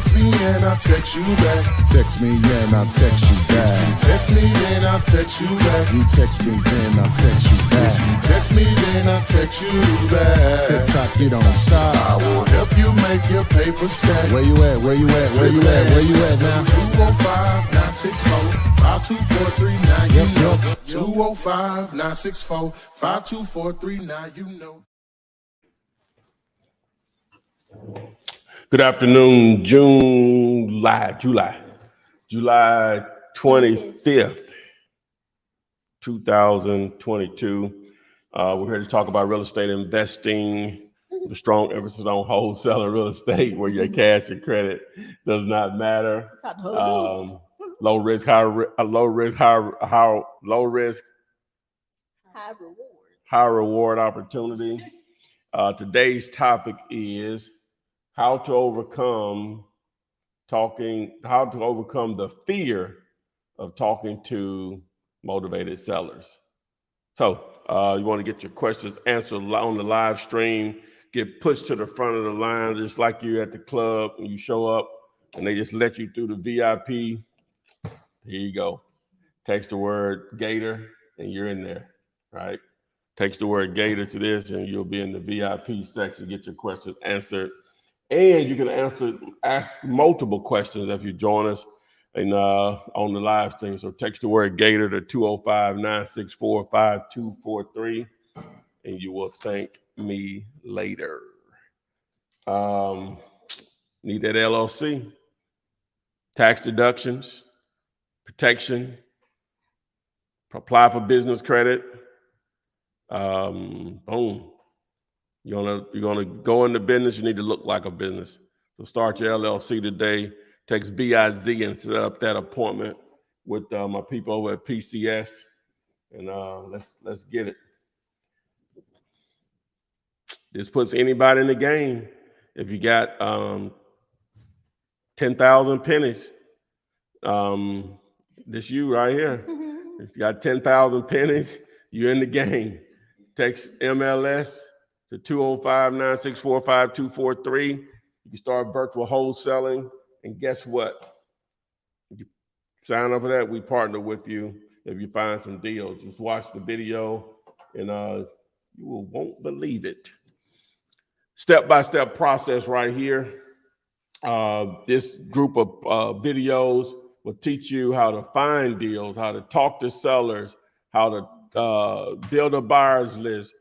text me and I'll text you back. Text me, and I'll text you back. You text me, then I'll text you back. You text me, then I'll text you back. You text me, then I'll text you back. TikTok, you don't stop. I will help you make your paper stack. Where you at? Where you at? Where you at? Where you at now? 205-964-5243. Now you know. 205-964-5243. Now you know. Good afternoon, July 25th, 2022. We're here to talk about real estate investing, with a strong emphasis on wholesaling real estate, where your cash and credit does not matter. Low risk, high reward opportunity. Today's topic is how to overcome the fear of talking to motivated sellers. So you want to get your questions answered on the live stream, get pushed to the front of the line, just like you're at the club and you show up and they just let you through the VIP. Here you go. Text the word Gator and you're in there, right? Text the word Gator to this and you'll be in the VIP section, get your questions answered. And you can ask multiple questions if you join us on the live stream. So text the word Gator to 205-964-5243, and you will thank me later. Need that LLC, tax deductions, protection, apply for business credit. Boom. You're gonna go into business. You need to look like a business. So start your LLC today. Text BIZ and set up that appointment with my people over at PCS, and let's get it. This puts anybody in the game. If you got 10,000 pennies, this you right here. If you got 10,000 pennies, you're in the game. Text MLS to 205-964-5243. You can start virtual wholesaling. And guess what? If you sign up for that, we partner with you if you find some deals. Just watch the video and you won't believe it. Step-by-step process right here. This group of videos will teach you how to find deals, how to talk to sellers, how to build a buyer's list,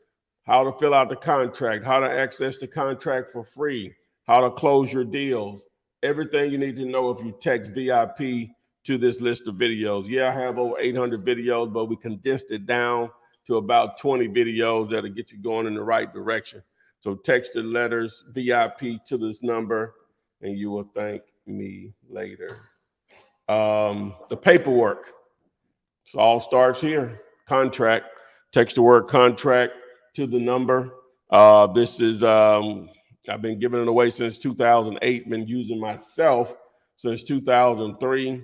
how to fill out the contract, how to access the contract for free, how to close your deals, everything you need to know if you text VIP to this list of videos. Yeah, I have over 800 videos, but we condensed it down to about 20 videos that'll get you going in the right direction. So text the letters VIP to this number and you will thank me later. The paperwork. So all starts here. Contract. Text the word contract to the number. This is, I've been giving it away since 2008, been using myself since 2003.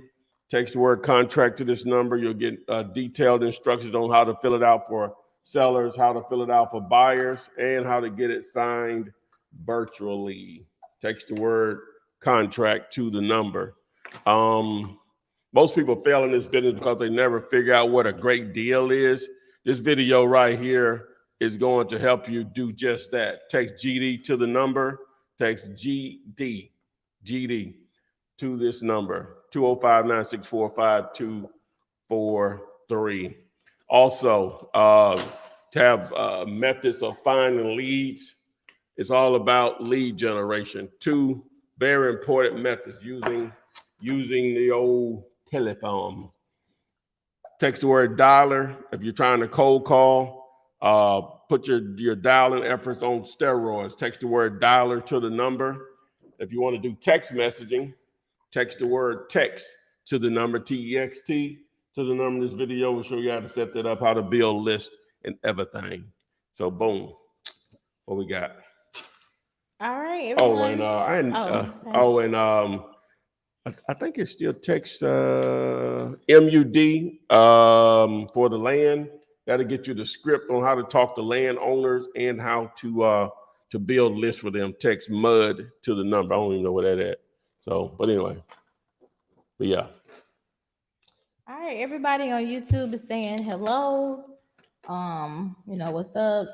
Text the word contract to this number. You'll get detailed instructions on how to fill it out for sellers, how to fill it out for buyers, and how to get it signed virtually. Text the word contract to the number. Most people fail in this business because they never figure out what a great deal is. This video right here is going to help you do just that. Text GD to the number. Text GD to this number, 205-964-5243. Also, to have methods of finding leads. It's all about lead generation. Two very important methods using the old telephone. Text the word dollar if you're trying to cold call. Put your dialing efforts on steroids. Text the word dollar to the number. If you want to do text messaging, text the word text to the number, TEXT to the number. This video will show you how to set that up, how to build lists and everything. So boom, what we got? All right. Everyone. I think it's still text MUD for the land. That'll get you the script on how to talk to landowners and how to build lists for them. Text MUD to the number. I don't even know what that is. So, but anyway, but yeah. All right, everybody on YouTube is saying hello. What's up?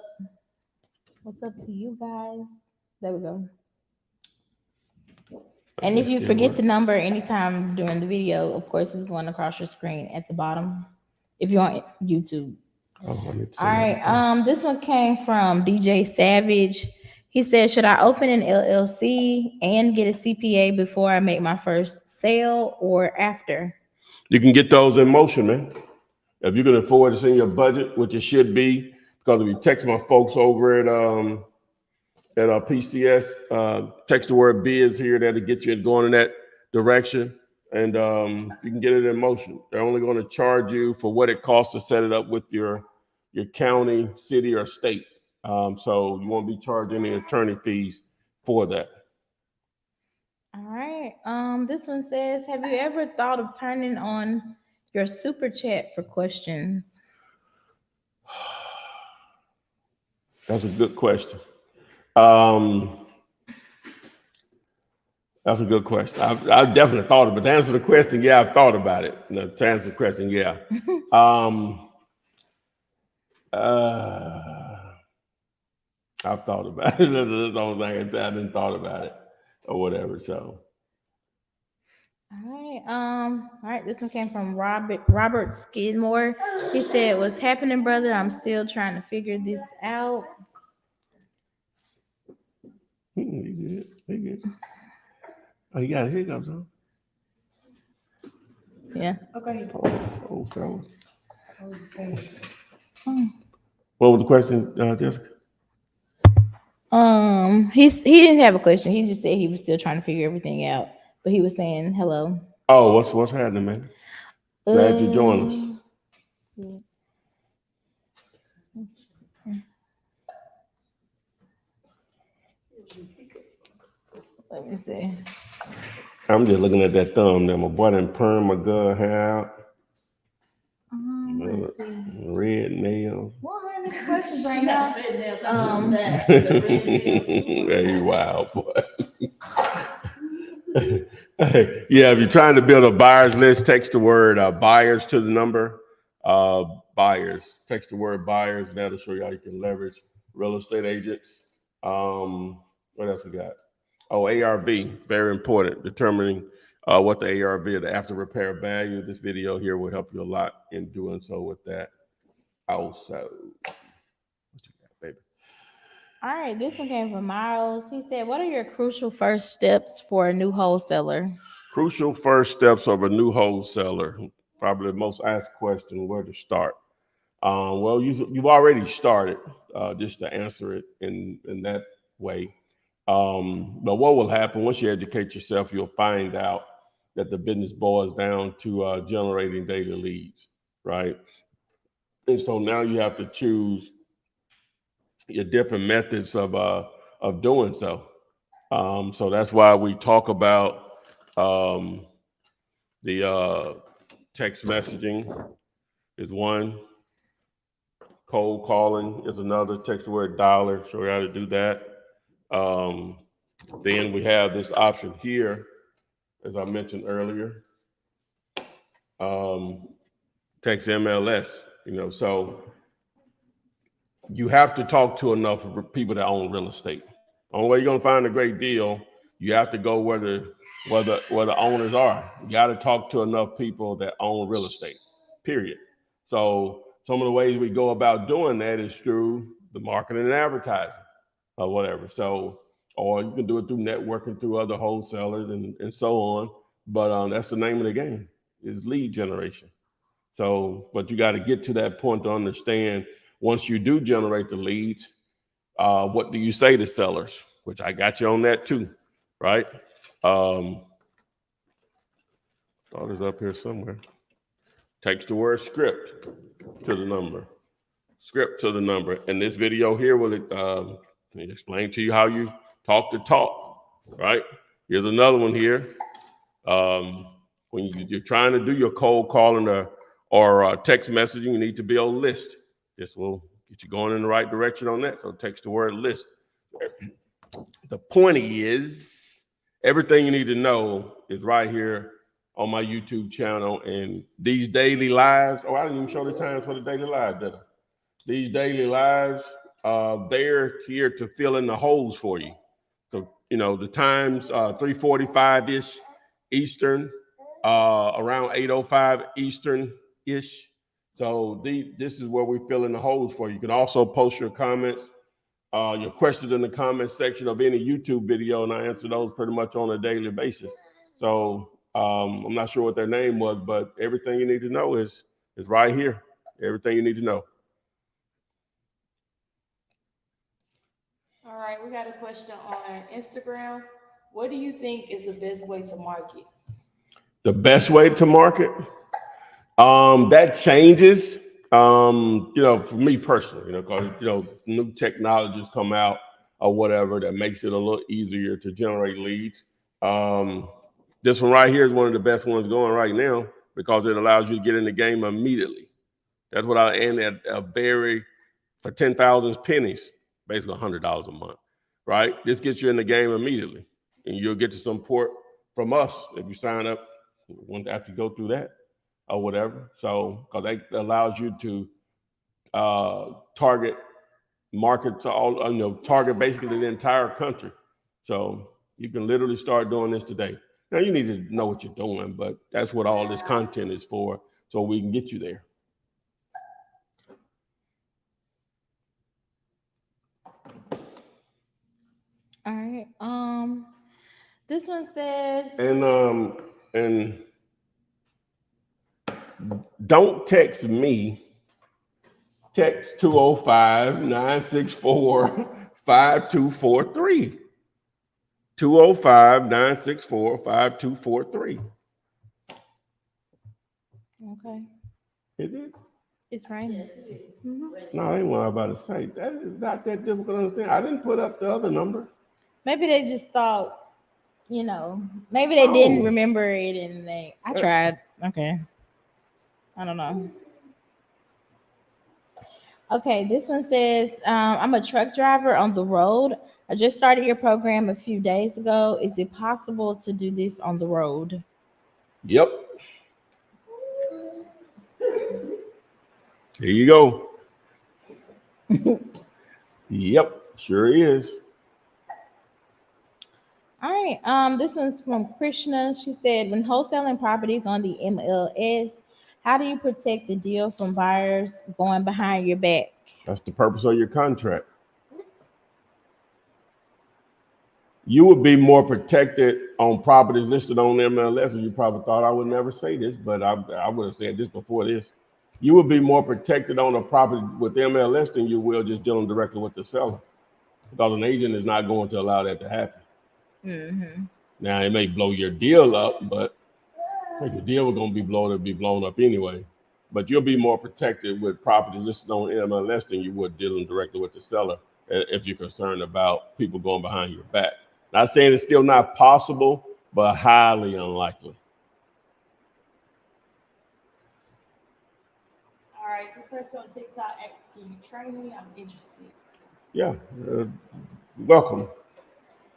What's up to you guys? There we go. And if you forget the number anytime during the video, of course, it's going across your screen at the bottom. If you're on YouTube. Oh, All right. This one came from DJ Savage. He said, "Should I open an LLC and get a CPA before I make my first sale or after?" You can get those in motion, man. If you can afford it's in your budget, which it should be, because if you text my folks over at PCS, text the word biz here, that'll get you going in that direction, and you can get it in motion. They're only going to charge you for what it costs to set it up with your county, city, or state. So you won't be charged any attorney fees for that. All right. This one says, "Have you ever thought of turning on your super chat for questions?" That's a good question. That's a good question. I've definitely thought of it. To answer the question, yeah, I've thought about it. No, to answer the question, yeah. I've thought about it. That's the only thing I can say. I didn't thought about it or whatever. So. All right. All right. This one came from Robert Skidmore. He said, "What's happening, brother? I'm still trying to figure this out." He good. Oh, you got hiccups, huh? Yeah. Okay. Oh, what was the question, Jessica? He didn't have a question. He just said he was still trying to figure everything out. But he was saying hello. Oh, what's happening, man? Glad you joined us. Let me see. I'm just looking at that thumb there. My boy done perm my good hair. Red nails. What are these questions right now? Yeah, you wild boy. Yeah, if you're trying to build a buyers list, text the word buyers to the number. Buyers. Text the word buyers. That'll show you how you can leverage real estate agents. What else we got? Oh, ARV, very important. Determining what the ARV, the after repair value. This video here will help you a lot in doing so with that. Also, what you got, baby? All right, this one came from Miles. He said, "What are your crucial first steps for a new wholesaler?" Crucial first steps of a new wholesaler. Probably the most asked question: where to start? Well, you've already started. Just to answer it in that way. But what will happen once you educate yourself? You'll find out that the business boils down to generating daily leads, right? And so now you have to choose your different methods of doing so. So that's why we talk about the text messaging is one, cold calling is another. Text the word dollar, show you how to do that. Then we have this option here, as I mentioned earlier, text MLS. So you have to talk to enough people that own real estate. Only way you're gonna find a great deal, you have to go where the owners are. You got to talk to enough people that own real estate. Period. So some of the ways we go about doing that is through the marketing and advertising, or whatever. So, or you can do it through networking through other wholesalers and so on. But that's the name of the game, is lead generation. So, but you got to get to that point to understand, once you do generate the leads, what do you say to sellers? Which I got you on that too, right? Thought it's up here somewhere. Text the word script to the number. Script to the number. And this video here will explain to you how you talk the talk, right? Here's another one here. When you're trying to do your cold calling or text messaging, you need to build a list. This will get you going in the right direction on that. So text the word list. The point is, everything you need to know is right here on my YouTube channel. And these daily lives, oh, I didn't even show the times for the daily live, did I? These daily lives, they're here to fill in the holes for you. So, the times 3:45-ish Eastern, around 8:05 Eastern-ish. So this is where we fill in the holes for you. You can also post your comments, your questions in the comment section of any YouTube video, and I answer those pretty much on a daily basis. So I'm not sure what their name was, but everything you need to know is right here. Everything you need to know. All right, we got a question on Instagram. What do you think is the best way to market? The best way to market? That changes. For me personally, because new technologies come out or whatever that makes it a little easier to generate leads. This one right here is one of the best ones going right now because it allows you to get in the game immediately. That's what I end at for 10,000 pennies, basically $100 a month, right? This gets you in the game immediately, and you'll get some support from us if you sign up after you go through that or whatever. So, because that allows you to target market to all, target basically the entire country. So you can literally start doing this today. Now you need to know what you're doing, but that's what all this content is for, so we can get you there. All right. This one says, and don't text me. Text 205-964-5243. 205-964-5243. okay, Is it? it's raining. Yes, it is. Mm-hmm. No, I ain't what I'm about to say. That is not that difficult to understand. I didn't put up the other number. Maybe they just thought, maybe they didn't Oh. remember it and I tried. Okay. I don't know. Okay, this one says, I'm a truck driver on the road. I just started your program a few days ago. Is it possible to do this on the road? Yep. There you go. Yep, sure is. All right. This one's from Krishna. She said, when wholesaling properties on the MLS, how do you protect the deal from buyers going behind your back? That's the purpose of your contract. You would be more protected on properties listed on MLS, and you probably thought I would never say this, but I would have said this before this. You would be more protected on a property with MLS than you will just dealing directly with the seller, because an agent is not going to allow that to happen. Mm-hmm. Now, it may blow your deal up, but if your deal was going to be blown, it'd be blown up anyway. But you'll be more protected with properties listed on MLS than you would dealing directly with the seller if you're concerned about people going behind your back. Not saying it's still not possible, but highly unlikely. All right, this person on TikTok asks, can you train me? I'm interested. Yeah, welcome.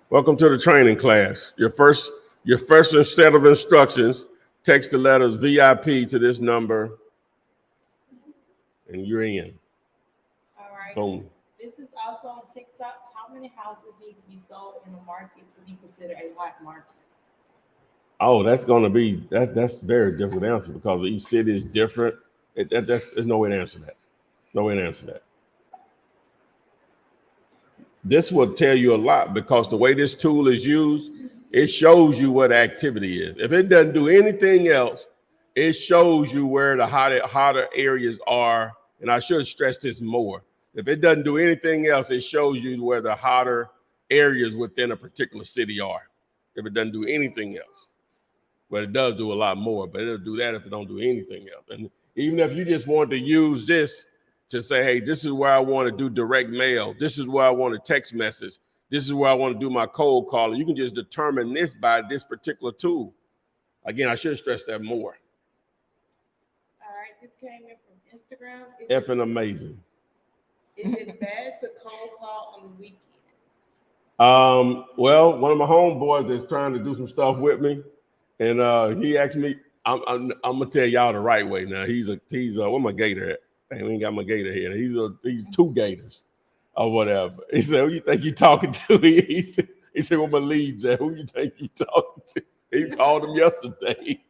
Welcome to the training class. Your first set of instructions, text the letters VIP to this number, and you're in. All right. Boom. This is also on TikTok. How many houses need to be sold in the market to be considered a hot market? Oh, that's very difficult to answer because each city is different. There's no way to answer that. No way to answer that. This will tell you a lot because the way this tool is used, it shows you what activity is. If it doesn't do anything else, it shows you where the hotter areas are. And I should stress this more. If it doesn't do anything else, it shows you where the hotter areas within a particular city are. If it doesn't do anything else. But it does do a lot more, but it'll do that if it don't do anything else. And even if you just want to use this to say, hey, this is where I want to do direct mail. This is where I want to text message. This is where I want to do my cold calling. You can just determine this by this particular tool. Again, I should stress that more. All right, this came in from Instagram. Effing amazing. Is it bad to cold call on the weekend? Well, one of my homeboys that's trying to do some stuff with me, and he asked me, I'm gonna tell y'all the right way now. He's where my gator at? Dang, we ain't got my gator here. He's two gators or whatever. He said, who you think you talking to? He said, where my leads at? Who you think you talking to? He called him yesterday.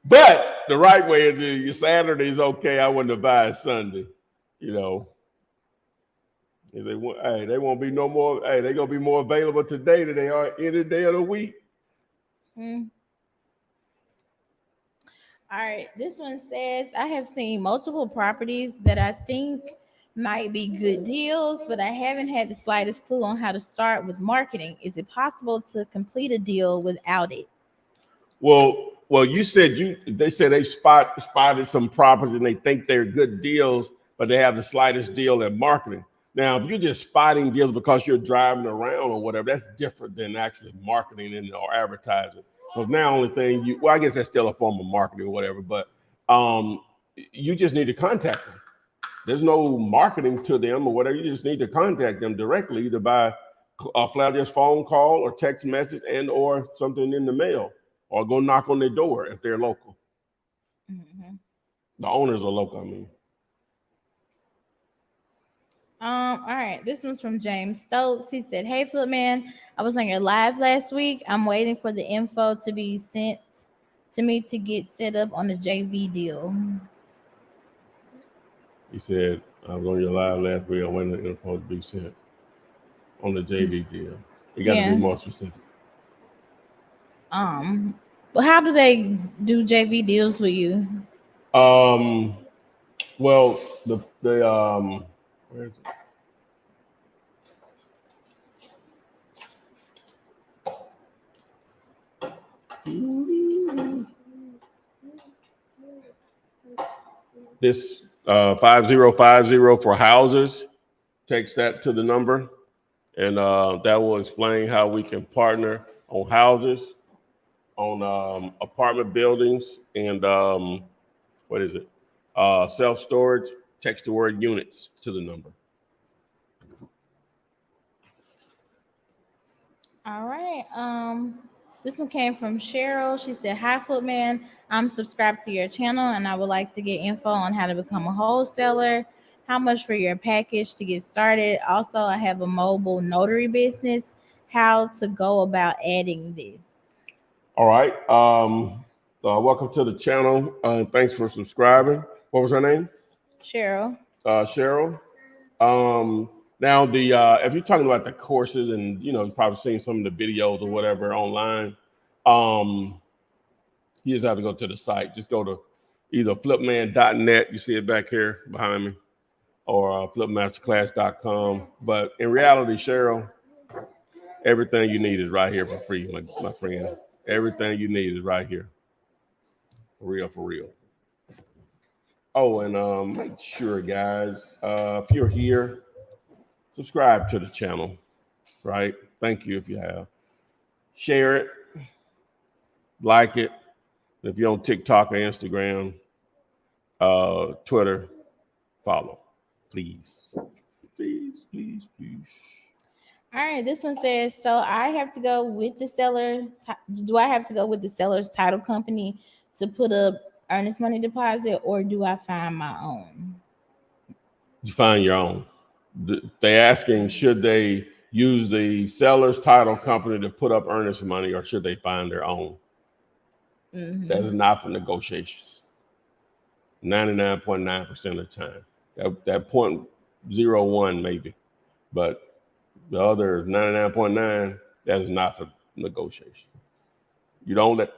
But the right way is your Saturday's okay. I wouldn't advise Sunday, you know. He said, well, hey, they won't be no more. Hey, they're gonna be more available today than they are any day of the week. All right, this one says, I have seen multiple properties that I think might be good deals, but I haven't had the slightest clue on how to start with marketing. Is it possible to complete a deal without it? Well, you said they said they spotted some properties and they think they're good deals, but they have the slightest deal in marketing. Now, if you're just spotting deals because you're driving around or whatever, that's different than actually marketing or advertising. Because now only thing I guess that's still a form of marketing or whatever, but you just need to contact them. There's no marketing to them or whatever. You just need to contact them directly, either by a flat phone call or text message and or something in the mail, or go knock on their door if they're local. Mm-hmm. The owners are local, I mean. All right, this one's from James Stokes. He said, hey, Flip Man, I was on your live last week. I'm waiting for the info to be sent to me to get set up on the JV deal. He said, I was on your live last week. I'm waiting for the info to be sent on the JV deal. You got to be more specific. But how do they do JV deals with you? Well, the where is it? This 5050 for houses, text that to the number, and that will explain how we can partner on houses, on apartment buildings, and what is it? Self-storage. Text the word units to the number. All right. This one came from Cheryl. She said, hi, Footman. I'm subscribed to your channel and I would like to get info on how to become a wholesaler, how much for your package to get started. Also, I have a mobile notary business, how to go about adding this. All right. Welcome to the channel. Thanks for subscribing. What was her name? Cheryl. Cheryl. Now if you're talking about the courses and you've probably seen some of the videos or whatever online, you just have to go to the site. Just go to either flipman.net, you see it back here behind me, or flipmasterclass.com. But in reality, Cheryl, everything you need is right here for free, my friend. Everything you need is right here. For real. Oh, and make sure, guys, if you're here, subscribe to the channel, right? Thank you if you have. Share it, like it. If you're on TikTok or Instagram, Twitter, follow. Please. Please, please, please. All right, this one says, so I have to go with the seller. Do I have to go with the seller's title company to put up earnest money deposit, or do I find my own? You find your own. They're asking, should they use the seller's title company to put up earnest money, or should they find their own? Mm-hmm. That is not for negotiations. 99.9% of the time. That 0.01 maybe, but the other 99.9, that is not for negotiation. You don't let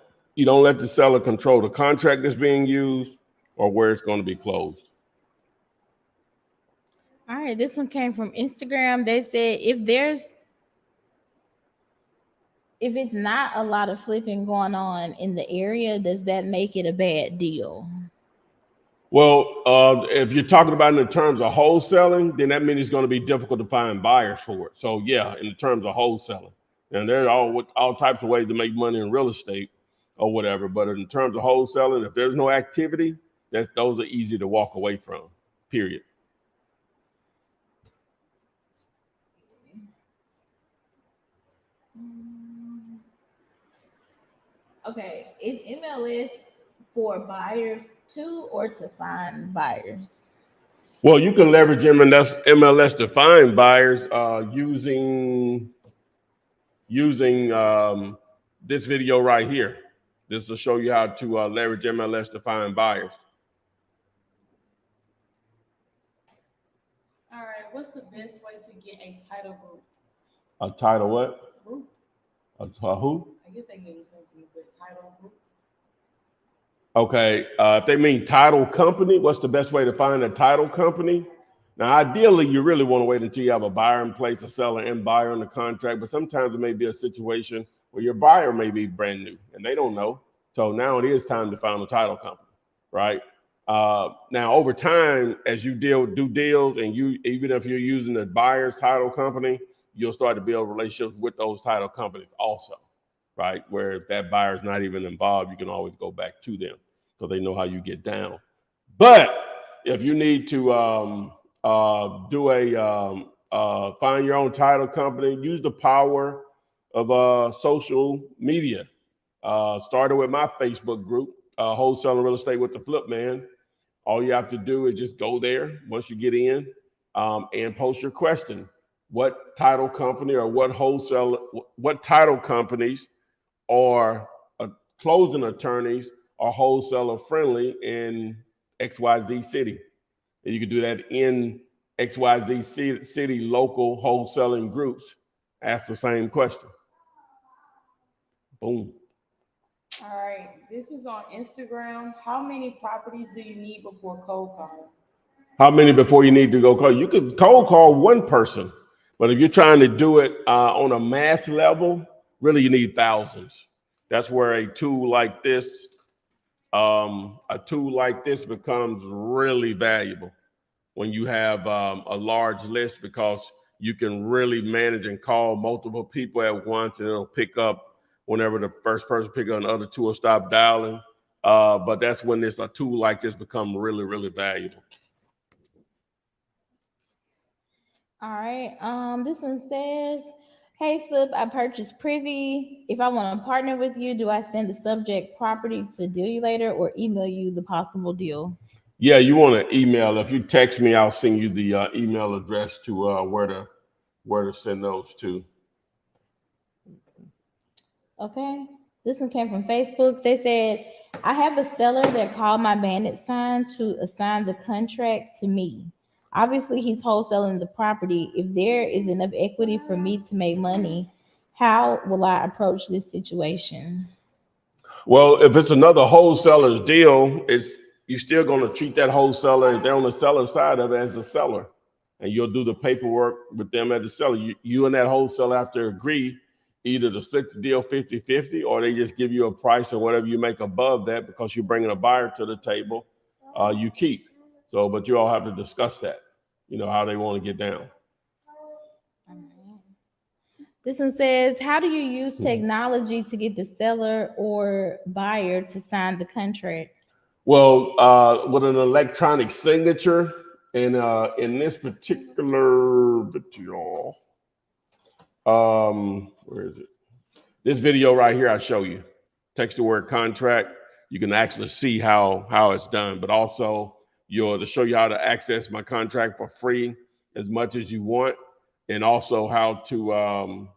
the seller control the contract that's being used or where it's going to be closed. All right, this one came from Instagram. They said if it's not a lot of flipping going on in the area, does that make it a bad deal? Well, if you're talking about in terms of wholesaling, then that means it's going to be difficult to find buyers for it. So yeah, in terms of wholesaling, and there are all types of ways to make money in real estate or whatever. But in terms of wholesaling, if there's no activity, those are easy to walk away from. Period. Okay, is MLS for buyers too, or to find buyers? Well, you can leverage MLS to find buyers using this video right here. This will show you how to leverage MLS to find buyers. All right, what's the best way to get a title group? A title what? Group? A who? I guess they mean company, but title group. Okay, if they mean title company, what's the best way to find a title company? Now, ideally, you really want to wait until you have a buyer in place, a seller and buyer on the contract, but sometimes it may be a situation where your buyer may be brand new and they don't know. So now it is time to find a title company, right? Now, over time, as you do deals, and even if you're using the buyer's title company, you'll start to build relationships with those title companies also, right? Where if that buyer's not even involved, you can always go back to them so they know how you get down. But if you need to find your own title company, use the power of social media. Started with my Facebook group, Wholesaling Real Estate with the Flip Man. All you have to do is just go there once you get in and post your question. What title company or what title companies or closing attorneys are wholesaler friendly in XYZ city? And you can do that in XYZ city local wholesaling groups. Ask the same question. Boom. All right, this is on Instagram. How many properties do you need before cold call? How many before you need to go call? You could cold call one person, but if you're trying to do it on a mass level, really you need thousands. That's where a tool like this becomes really valuable when you have a large list, because you can really manage and call multiple people at once, and it'll pick up whenever the first person pick up, the other two will stop dialing. But that's when a tool like this become really, really valuable. All right. This one says, "Hey Flip, I purchased Privy. If I want to partner with you, do I send the subject property to deal you later or email you the possible deal?" Yeah, you want to email. If you text me, I'll send you the email address to where to send those to. Okay. This one came from Facebook. They said, "I have a seller that called my bandit sign to assign the contract to me. Obviously, he's wholesaling the property. If there is enough equity for me to make money, how will I approach this situation?" Well, if it's another wholesaler's deal, you're still going to treat that wholesaler, they're on the seller side of it, as the seller, and you'll do the paperwork with them as the seller. You and that wholesaler have to agree either to split the deal 50-50, or they just give you a price, or whatever you make above that, because you're bringing a buyer to the table, you keep. So, but you all have to discuss that, how they want to get down. This one says, "How do you use technology to get the seller or buyer to sign the contract?" Well, with an electronic signature, and in this particular video, where is it? This video right here, I show you text to word contract. You can actually see how it's done, but also to show you how to access my contract for free as much as you want, and also how to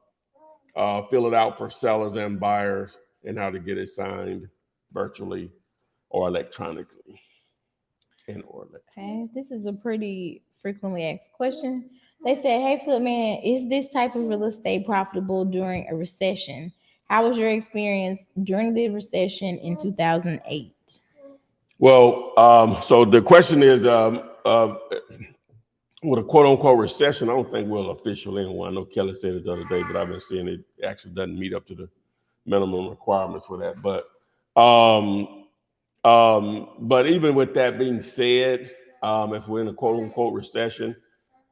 fill it out for sellers and buyers, and how to get it signed virtually or electronically. Okay, this is a pretty frequently asked question. They said, "Hey Flip Man, is this type of real estate profitable during a recession? How was your experience during the recession in 2008?" Well, so the question is, with a quote unquote recession, I don't think we'll official in one. I know Kelly said it the other day, but I've been seeing it actually doesn't meet up to the minimum requirements for that. But even with that being said, if we're in a quote unquote recession,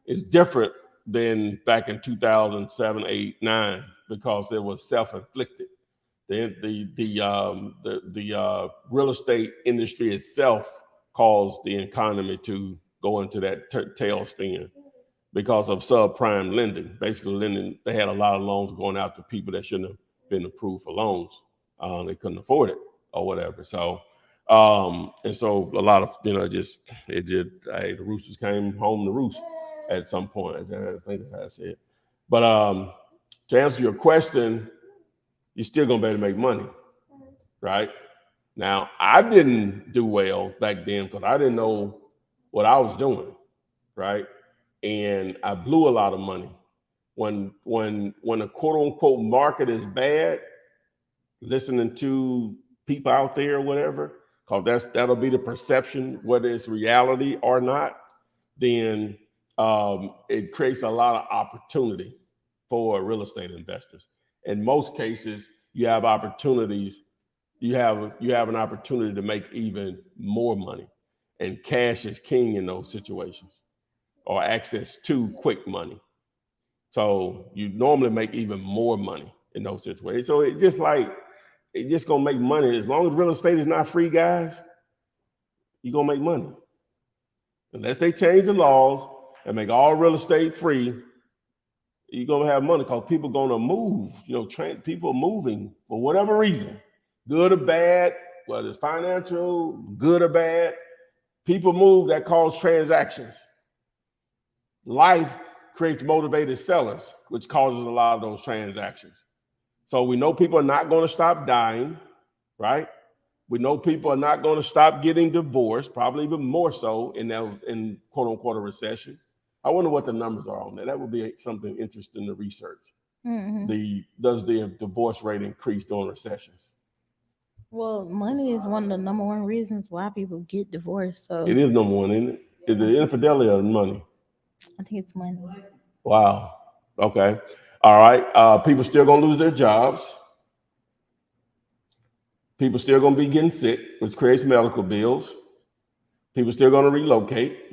it's different than back in 2007, 8, 9, because it was self-inflicted. The real estate industry itself caused the economy to go into that tailspin because of subprime lending. Basically, lending, they had a lot of loans going out to people that shouldn't have been approved for loans. They couldn't afford it or whatever. So, and so a lot of, hey, the roosters came home to roost at some point. I think that's it. But to answer your question, you're still gonna be able to make money, right? Now, I didn't do well back then because I didn't know what I was doing, right? And I blew a lot of money. When the quote unquote market is bad, listening to people out there or whatever, because that'll be the perception, whether it's reality or not, then it creates a lot of opportunity for real estate investors. In most cases, you have opportunities. You have an opportunity to make even more money, and cash is king in those situations, or access to quick money. So you normally make even more money in those situations. So it's just gonna make money as long as real estate is not free, guys. You're gonna make money unless they change the laws and make all real estate free. You're gonna have money because people gonna move. People moving for whatever reason, good or bad, whether it's financial, good or bad. People move, that cause transactions. Life creates motivated sellers, which causes a lot of those transactions. So we know people are not going to stop dying, right? We know people are not going to stop getting divorced, probably even more so in quote unquote a recession. I wonder what the numbers are on that. That would be something interesting to research. Mm-hmm. Does the divorce rate increase during recessions? Well, money is one of the number one reasons why people get divorced. So It is number one, isn't it? Is it infidelity or money? I think it's money. Wow. Okay. All right. People still gonna lose their jobs. People still gonna be getting sick, which creates medical bills. People still gonna relocate.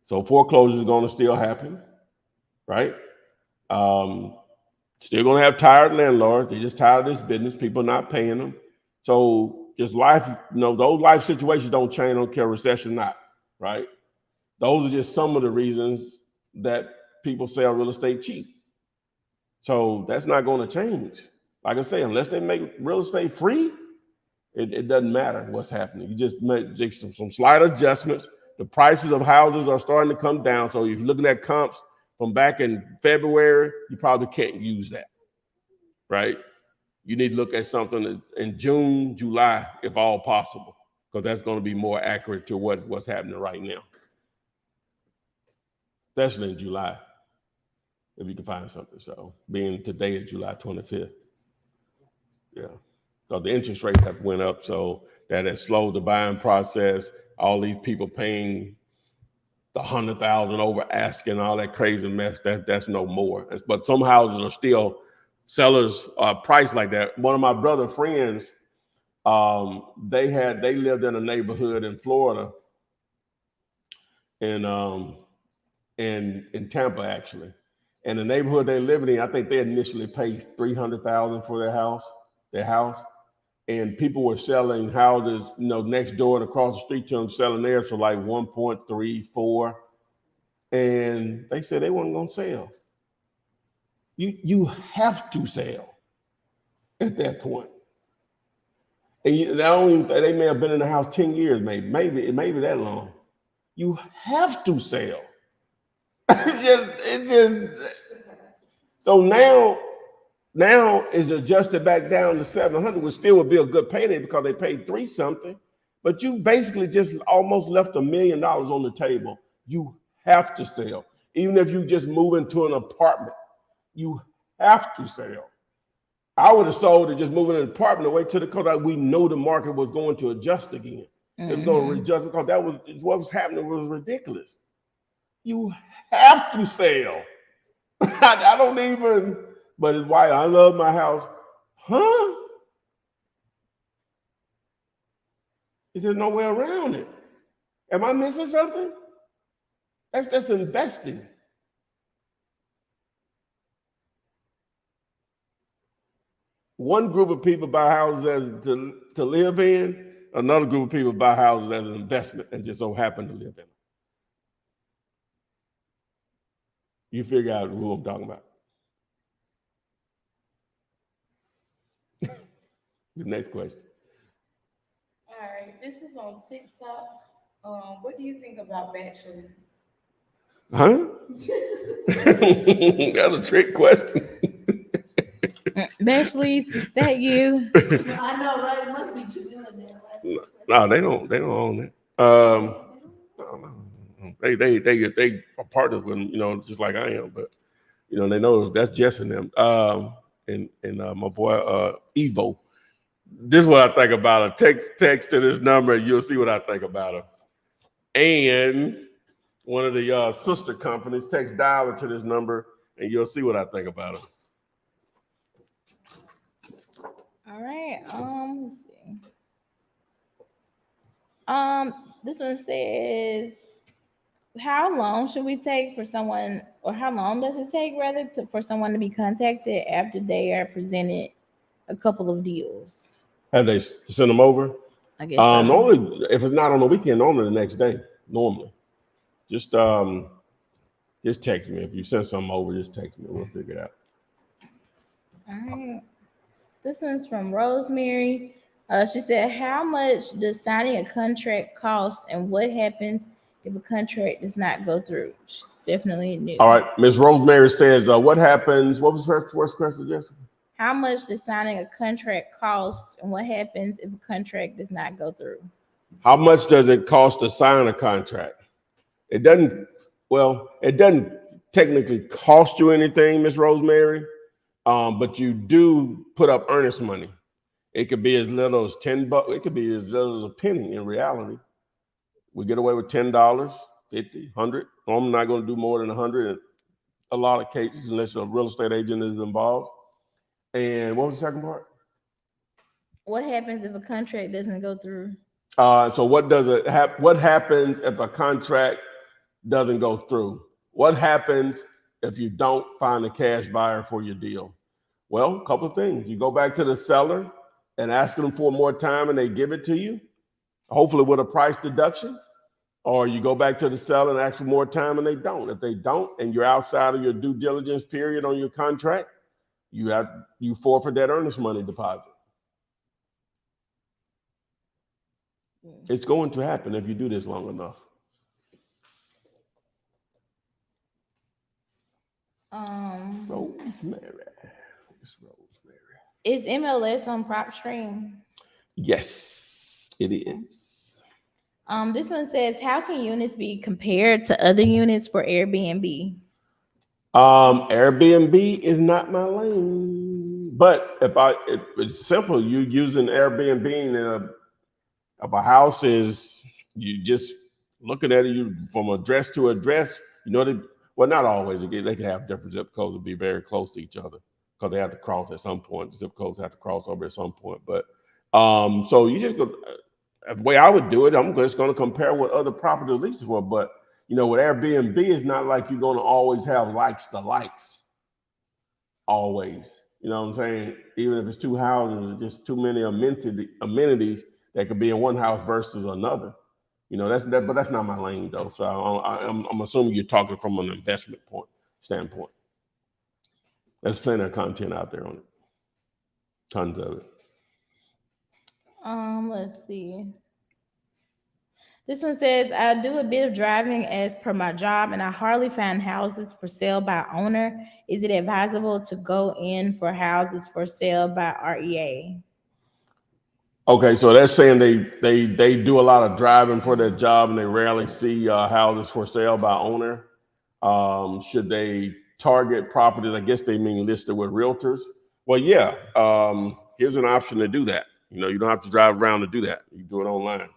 So foreclosure is gonna still happen, right? Um, Still gonna have tired landlords. They're just tired of this business. People not paying them. So just life, those life situations don't change. Don't care recession or not, right? Those are just some of the reasons that people sell real estate cheap. So that's not going to change. Like I say, unless they make real estate free, it doesn't matter what's happening. You just make some slight adjustments. The prices of houses are starting to come down. So if you're looking at comps from back in February, you probably can't use that, right? You need to look at something in June, July, if all possible, because that's going to be more accurate to what's happening right now, especially in July, if you can find something. So being today is July 25th. Yeah. So the interest rates have went up, so that has slowed the buying process. All these people paying the 100,000 over asking, all that crazy mess, that's no more. But some houses are still sellers priced like that. One of my brother friends, they lived in a neighborhood in Florida, in Tampa actually. And the neighborhood they lived in, I think they initially paid 300,000 for their house. And people were selling houses, next door and across the street to them, selling theirs for like 1.34. And they said they weren't going to sell. You have to sell at that point. And they may have been in the house 10 years, maybe that long. You have to sell. So now is adjusted back down to 700, which still would be a good payday because they paid three something. But you basically just almost left $1 million on the table. You have to sell. Even if you just move into an apartment, you have to sell. I would have sold it just moving in an apartment away to the because we know the market was going to adjust again. It was going to adjust because that was what was happening was ridiculous. You have to sell. I don't even, but it's why I love my house. Huh? There's no way around it. Am I missing something? That's investing. One group of people buy houses as to live in. Another group of people buy houses as an investment and just so happen to live in them. You figure out who I'm talking about. The next question. All right, this is on TikTok. What do you think about bachelors? Huh? That's a trick question. Bachelors, is that you? I know, right? It must be Jamila now. No, they don't. They don't own it. No. They are partners with them, just like I am. But they know that's Jess and them. And my boy Evo. This is what I think about her. Text to this number, and you'll see what I think about her. And one of the sister companies, text dialer to this number, and you'll see what I think about her. All right. Let's see. This one says, how long should we take for someone, or how long does it take rather for someone to be contacted after they are presented a couple of deals? Have they sent them over? I guess so. Normally, if it's not on the weekend, normally the next day. Normally, just text me. If you send something over, just text me. We'll figure it out. All right. This one's from Rosemary. She said, how much does signing a contract cost, and what happens if a contract does not go through? She's definitely new. All right. Miss Rosemary says, what happens? What was her first question, Jessica? How much does signing a contract cost, and what happens if a contract does not go through? How much does it cost to sign a contract? It doesn't technically cost you anything, Miss Rosemary, but you do put up earnest money. It could be as little as $10. It could be as little as a penny in reality. We get away with $10, $50, $100. I'm not going to do more than $100 in a lot of cases unless a real estate agent is involved. And what was the second part? What happens if a contract doesn't go through? So what happens if a contract doesn't go through? What happens if you don't find a cash buyer for your deal? Well, a couple of things. You go back to the seller and ask them for more time and they give it to you, hopefully with a price deduction, or you go back to the seller and ask for more time and they don't. If they don't, and you're outside of your due diligence period on your contract, you forfeit that earnest money deposit. It's going to happen if you do this long enough. Rosemary. It's Rosemary. Is MLS on PropStream? Yes, it is. This one says, how can units be compared to other units for Airbnb? Airbnb is not my lane, but it's simple. You using Airbnb if a house is, you just looking at it, you from address to address, well, not always. They can have different zip codes and be very close to each other because they have to cross at some point. The zip codes have to cross over at some point. But so you just go, the way I would do it, I'm just going to compare what other property leases for. But with Airbnb, it's not like you're going to always have likes to likes. Always, you know what I'm saying? Even if it's two houses, it's just too many amenities that could be in one house versus another. But that's not my lane though. So I'm assuming you're talking from an investment standpoint. There's plenty of content out there on it. Tons of it. Let's see. This one says, I do a bit of driving as per my job, and I hardly find houses for sale by owner. Is it advisable to go in for houses for sale by REA? Okay, so they're saying they do a lot of driving for their job and they rarely see houses for sale by owner. Should they target properties? I guess they mean listed with realtors. Well, yeah, here's an option to do that. You don't have to drive around to do that. You do it online,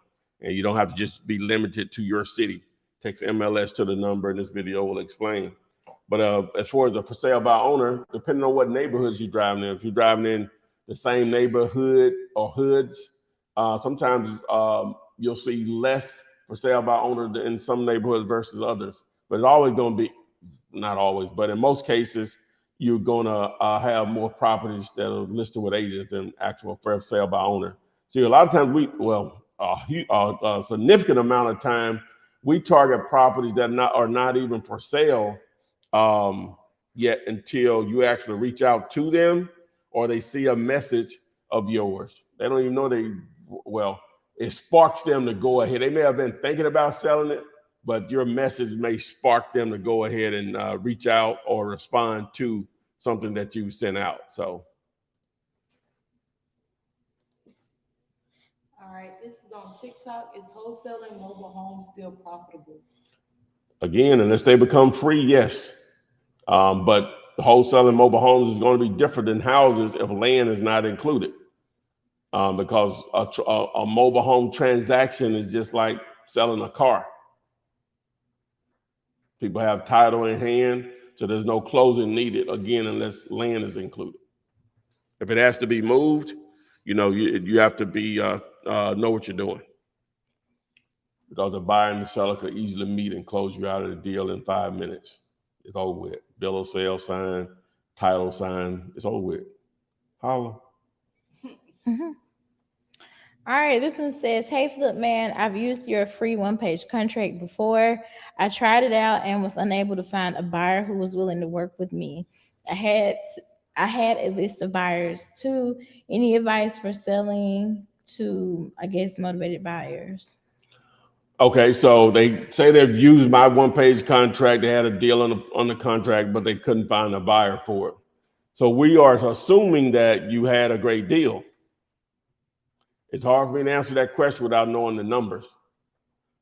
and you don't have to just be limited to your city. Text MLS to the number, and this video will explain. But as far as the for sale by owner, depending on what neighborhoods you're driving in, if you're driving in the same neighborhood or hoods, sometimes you'll see less for sale by owner in some neighborhoods versus others. But it's always going to be, not always, but in most cases, you're going to have more properties that are listed with agents than actual for sale by owner. See, a lot of times a significant amount of time, we target properties that are not even for sale yet until you actually reach out to them or they see a message of yours. They don't even know it sparks them to go ahead. They may have been thinking about selling it, but your message may spark them to go ahead and reach out or respond to something that you sent out. So. All right, this is on TikTok. Is wholesaling mobile homes still profitable? Again, unless they become free, yes. But wholesaling mobile homes is going to be different than houses if land is not included. Because a mobile home transaction is just like selling a car. People have title in hand, so there's no closing needed, again, unless land is included. If it has to be moved, you have to be know what you're doing. Because the buyer and the seller could easily meet and close you out of the deal in 5 minutes. It's over with. Bill of sale signed, title signed, it's over with. Holla. Mm-hmm. All right, this one says, hey, Flip Man, I've used your free one-page contract before. I tried it out and was unable to find a buyer who was willing to work with me. I had a list of buyers too. Any advice for selling to, I guess, motivated buyers? Okay, so they say they've used my one-page contract. They had a deal on the contract, but they couldn't find a buyer for it. So we are assuming that you had a great deal. It's hard for me to answer that question without knowing the numbers.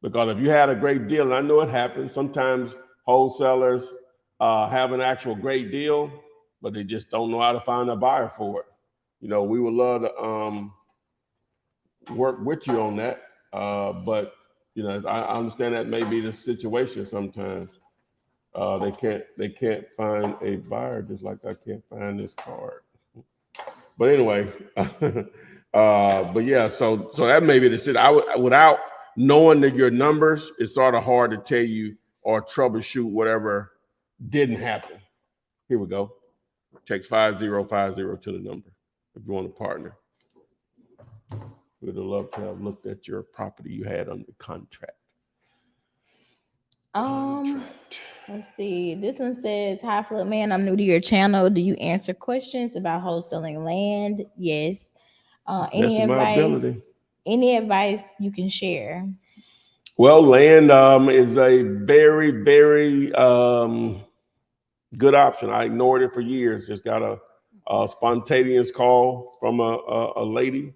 Because if you had a great deal, and I know it happens, sometimes wholesalers have an actual great deal, but they just don't know how to find a buyer for it. We would love to work with you on that, but I understand that may be the situation sometimes. They can't find a buyer, just like I can't find this card. But anyway, but yeah, so that may be the situation. Without knowing that your numbers, it's sort of hard to tell you or troubleshoot whatever didn't happen. Here we go. Text 5050 to the number if you want to partner. We'd love to have looked at your property you had under contract. Let's see. This one says, hi, Flip Man, I'm new to your channel. Do you answer questions about wholesaling land? Yes. Any advice you can share? Well, land is a very, very good option. I ignored it for years. Just got a spontaneous call from a lady,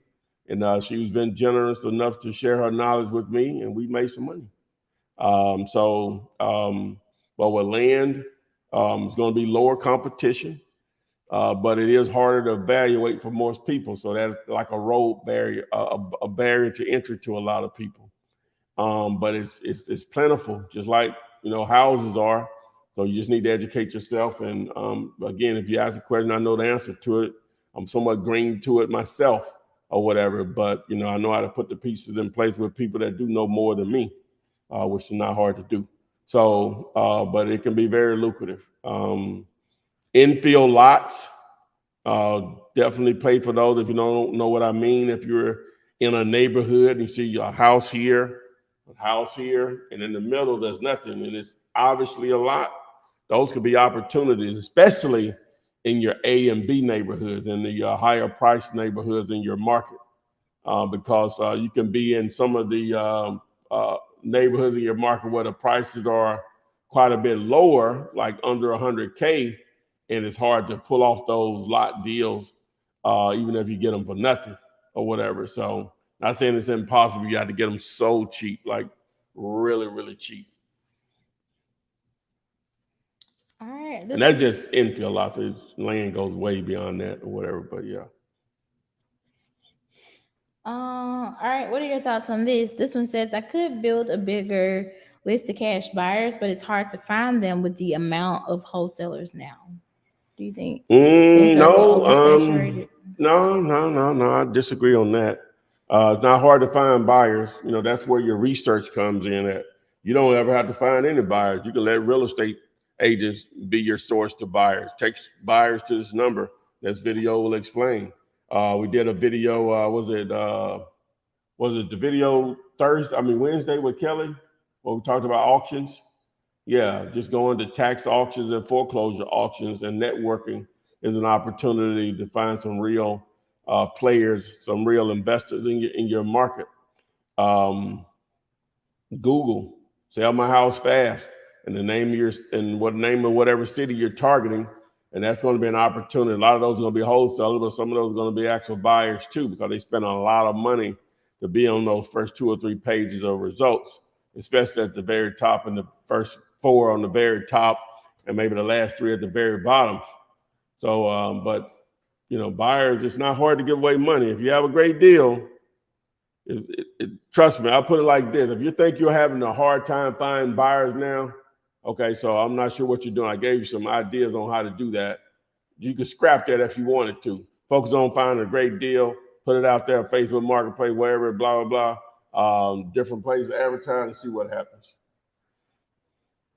and she's been generous enough to share her knowledge with me, and we made some money. But with land, it's going to be lower competition, but it is harder to evaluate for most people. So that's like a road barrier, a barrier to entry to a lot of people. But it's plentiful, just like houses are. So you just need to educate yourself. And again, if you ask a question, I know the answer to it. I'm somewhat green to it myself or whatever, but I know how to put the pieces in place with people that do know more than me, which is not hard to do. So, but it can be very lucrative. Infill lots, definitely pay for those. If you don't know what I mean, if you're in a neighborhood and you see a house here, and in the middle there's nothing, and it's obviously a lot, those could be opportunities, especially in your A and B neighborhoods and the higher price neighborhoods in your market, because you can be in some of the neighborhoods in your market where the prices are quite a bit lower, like under 100K, and it's hard to pull off those lot deals, even if you get them for nothing or whatever. So not saying it's impossible. You have to get them so cheap, like really, really cheap. All right. And that's just infill lots. Land goes way beyond that or whatever, but yeah. All right. What are your thoughts on this? This one says, I could build a bigger list of cash buyers, but it's hard to find them with the amount of wholesalers now. Do you think things are oversaturated? No. I disagree on that. It's not hard to find buyers. That's where your research comes in at. You don't ever have to find any buyers. You can let real estate agents be your source to buyers. Text buyers to this number. This video will explain. We did a video, was it the video Wednesday with Kelly, where we talked about auctions? Yeah, just going to tax auctions and foreclosure auctions and networking is an opportunity to find some real players, some real investors in your market. Google, sell my house fast, and the name of whatever city you're targeting, and that's going to be an opportunity. A lot of those are going to be wholesalers, but some of those are going to be actual buyers too, because they spend a lot of money to be on those first 2 or 3 pages of results, especially at the very top and the first 4 on the very top, and maybe the last 3 at the very bottom. So, but buyers, it's not hard to give away money. If you have a great deal, trust me, I'll put it like this. If you think you're having a hard time finding buyers now, okay, so I'm not sure what you're doing. I gave you some ideas on how to do that. You could scrap that if you wanted to. Focus on finding a great deal, put it out there on Facebook Marketplace, wherever, blah, blah, blah. Different places to advertise and see what happens.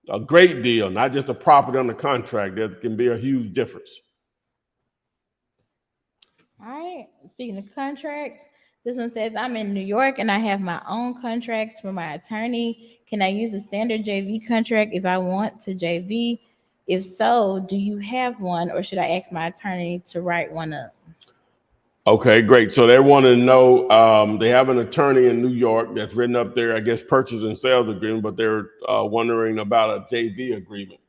A great deal, not just a property under contract. There can be a huge difference. All right. Speaking of contracts, this one says, I'm in New York and I have my own contracts for my attorney. Can I use a standard JV contract if I want to JV? If so, do you have one, or should I ask my attorney to write one up? Okay, great. So they want to know, they have an attorney in New York that's written up there, I guess, purchase and sales agreement, but they're wondering about a JV agreement.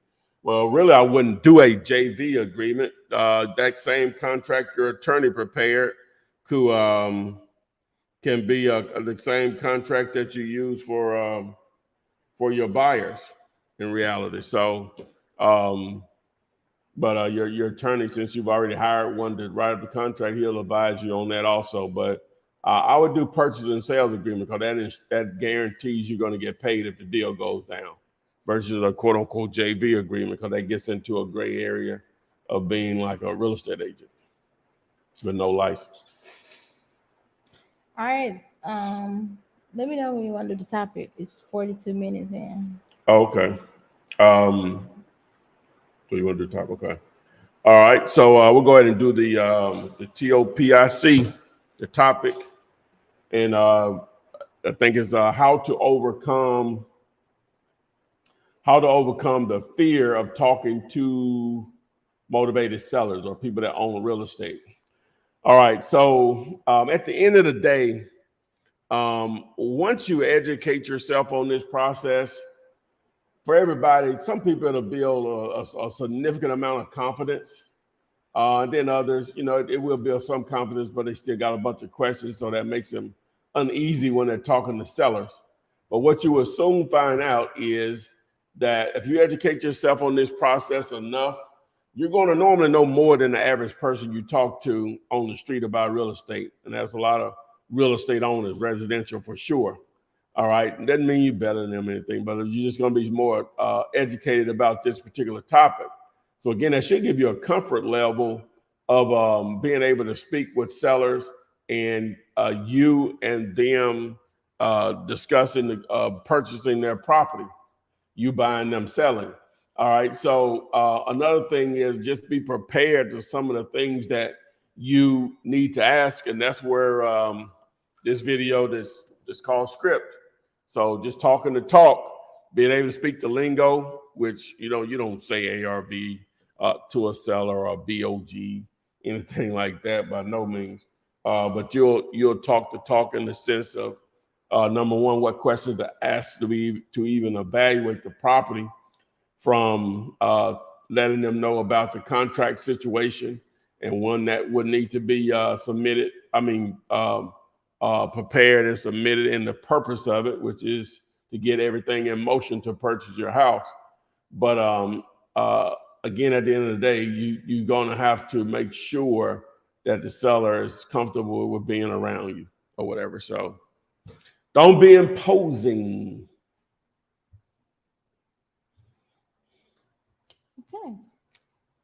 Well, really, I wouldn't do a JV agreement. That same contract your attorney prepared can be the same contract that you use for your buyers in reality. So, but your attorney, since you've already hired one to write up the contract, he'll advise you on that also. But I would do purchase and sales agreement, because that guarantees you're going to get paid if the deal goes down, versus a quote unquote JV agreement, because that gets into a gray area of being like a real estate agent with no license. All right. Let me know when you want to do the topic. It's 42 minutes in. Okay. So you want to do the topic? Okay. All right. So we'll go ahead and do the TOPIC, the topic, and I think it's how to overcome the fear of talking to motivated sellers or people that own real estate. All right. So at the end of the day, once you educate yourself on this process, for everybody, some people it'll build a significant amount of confidence. And then others, it will build some confidence, but they still got a bunch of questions. So that makes them uneasy when they're talking to sellers. But what you will soon find out is that if you educate yourself on this process enough, you're going to normally know more than the average person you talk to on the street about real estate. And that's a lot of real estate owners, residential for sure. All right. It doesn't mean you're better than them or anything, but you're just going to be more educated about this particular topic. So again, that should give you a comfort level of being able to speak with sellers and you and them discussing purchasing their property, you buying, them selling. All right. So another thing is just be prepared to some of the things that you need to ask. And that's where this video, this called script. So just talking the talk, being able to speak the lingo, which, you don't say ARV to a seller or BOG, anything like that, by no means. But you'll talk the talk in the sense of, number one, what questions to ask to even evaluate the property, from letting them know about the contract situation and one that would need to be submitted. Prepared and submitted, and the purpose of it, which is to get everything in motion to purchase your house. But again, at the end of the day, you're going to have to make sure that the seller is comfortable with being around you or whatever. So don't be imposing.